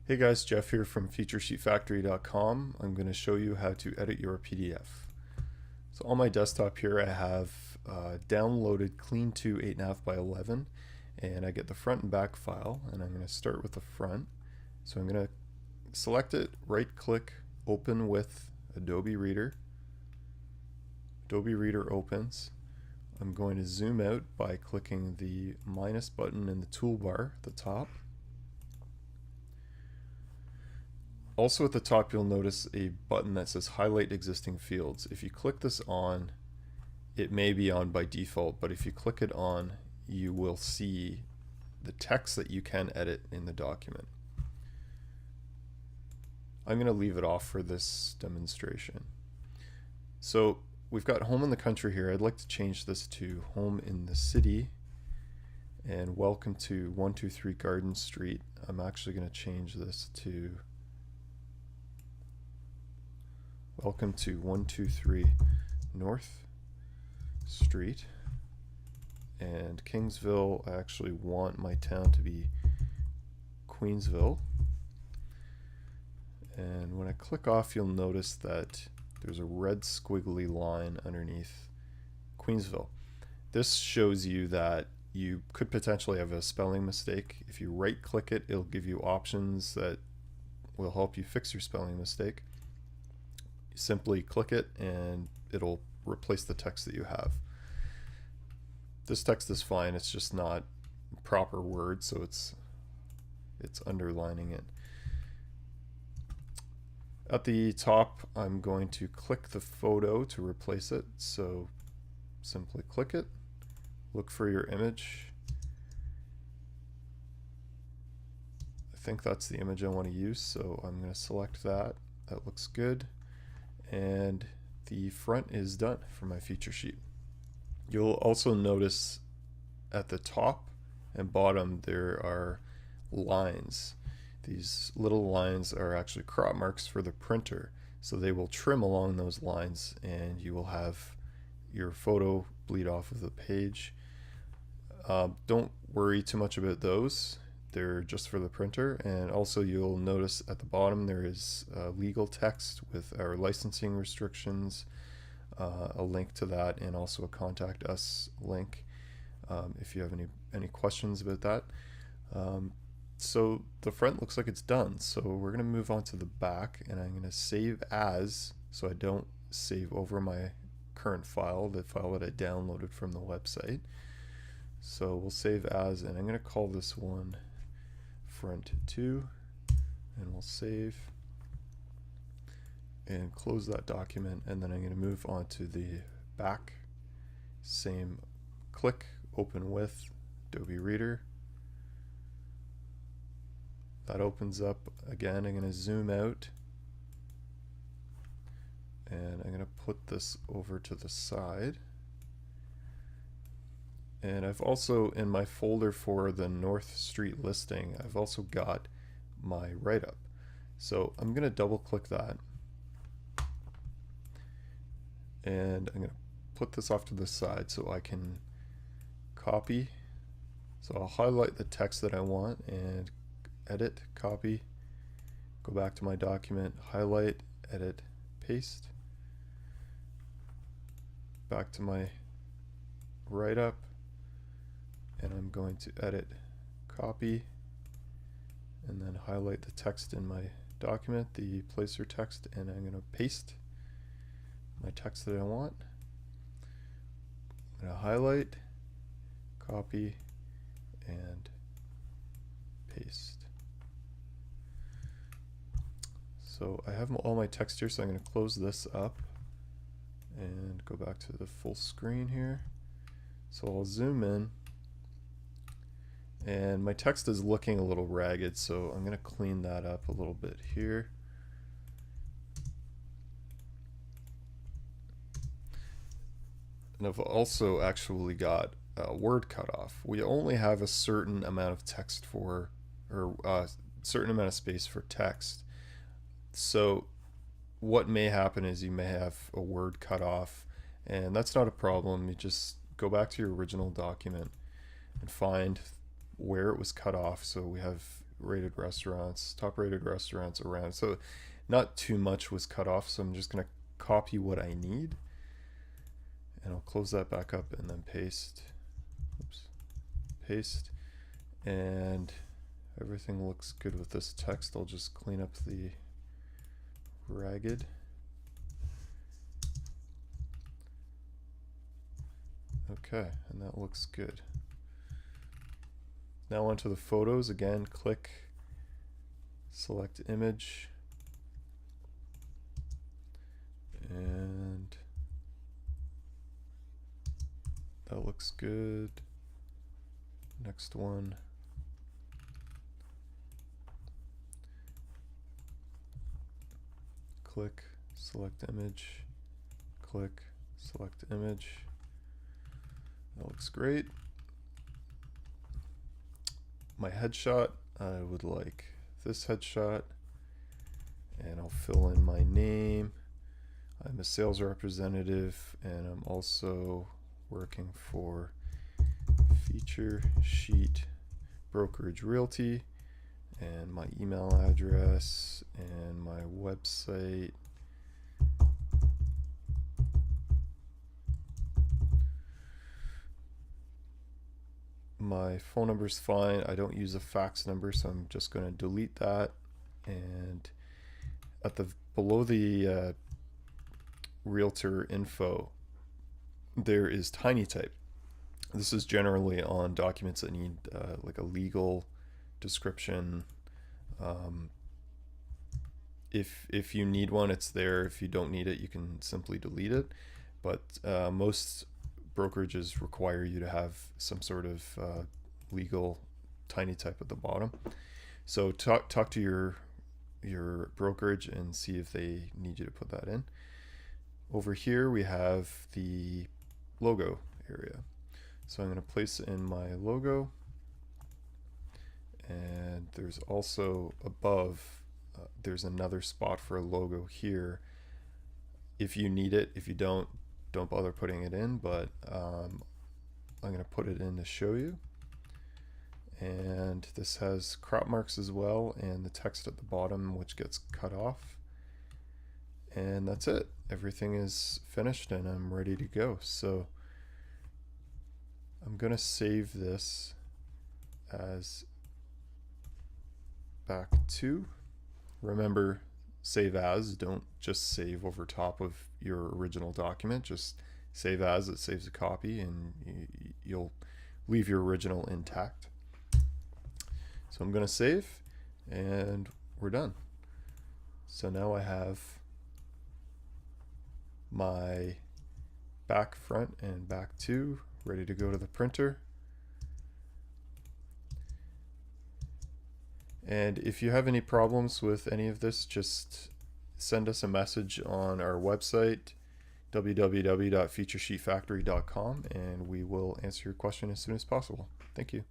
Hey guys, Jeff here from FeatureSheetFactory.com. I'm going to show you how to edit your PDF. So on my desktop here I have downloaded Clean2 8.5 by 11 and I get the front and back file, and I'm going to start with the front. So I'm going to select it, right click, open with Adobe Reader. Adobe Reader opens. I'm going to zoom out by clicking the minus button in the toolbar at the top. Also at the top you'll notice a button that says highlight existing fields. If you click this on, it may be on by default, but if you click it on, you will see the text that you can edit in the document. I'm going to leave it off for this demonstration. So we've got home in the country here. I'd like to change this to home in the city, and welcome to 123 Garden Street. I'm actually going to change this to welcome to 123 North Street. And Kingsville, I actually want my town to be Queensville. And when I click off, you'll notice that there's a red squiggly line underneath Queensville. This shows you that you could potentially have a spelling mistake. If you right click it, it'll give you options that will help you fix your spelling mistake. You simply click it and it'll replace the text that you have. This text is fine, it's just not proper words, so it's underlining it. At the top, I'm going to click the photo to replace it. So simply click it, look for your image. I think that's the image I want to use, so I'm going to select that. That looks good. And the front is done for my feature sheet. You'll also notice at the top and bottom there are lines. These little lines are actually crop marks for the printer, so they will trim along those lines and you will have your photo bleed off of the page. Don't worry too much about those, they're just for the printer. And also you'll notice at the bottom there is legal text with our licensing restrictions, a link to that, and also a contact us link if you have any questions about that. So the front looks like it's done, so we're going to move on to the back, and I'm going to save as, so I don't save over my current file, the file that I downloaded from the website. So we'll save as, and I'm going to call this one front 2, and we'll save and close that document, and then I'm going to move on to the back. Same click, open with Adobe Reader. That opens up again. I'm going to zoom out and I'm going to put this over to the side. And I've also, in my folder for the North Street listing, I've also got my write-up. So I'm going to double click that and I'm going to put this off to the side so I can copy. So I'll highlight the text that I want and edit, copy, go back to my document, highlight, edit, paste, back to my write-up, and I'm going to edit, copy, and then highlight the text in my document, the placer text, and I'm going to paste my text that I want. I'm going to highlight, copy, and paste. So I have all my text here, so I'm going to close this up and go back to the full screen here. So I'll zoom in, and my text is looking a little ragged, so I'm going to clean that up a little bit here. And I've also actually got a word cutoff. We only have a certain amount of text for, or certain amount of space for text. So what may happen is you may have a word cut off, and that's not a problem. You just go back to your original document and find where it was cut off. So we have rated restaurants, top rated restaurants around. So not too much was cut off, so I'm just going to copy what I need, and I'll close that back up and then paste. Oops. Paste, and everything looks good with this text. I'll just clean up the ragged. Okay, and that looks good. Now onto the photos. Again, click, select image, and that looks good. Next one. Click, select image, click, select image. That looks great. My headshot, I would like this headshot, and I'll fill in my name. I'm a sales representative, and I'm also working for Feature Sheet Brokerage Realty, and my email address and my website. My phone number is fine. I don't use a fax number, so I'm just going to delete that. And at the below the realtor info, there is TinyType. This is generally on documents that need like a legal description. If you need one, it's there. If you don't need it, you can simply delete it. But most brokerages require you to have some sort of legal TinyType at the bottom. So talk to your brokerage and see if they need you to put that in. Over here we have the logo area. So I'm going to place in my logo, and there's also above there's another spot for a logo here if you need it. If you don't bother putting it in, but I'm going to put it in to show you. And this has crop marks as well, and the text at the bottom which gets cut off. And that's it. Everything is finished and I'm ready to go. So I'm going to save this as back to. Remember, save as, don't just save over top of your original document. Just save as, it saves a copy, and you'll leave your original intact. So I'm going to save, and we're done. So now I have my back, front, and back to ready to go to the printer. And if you have any problems with any of this, just send us a message on our website, www.featuresheetfactory.com, and we will answer your question as soon as possible. Thank you.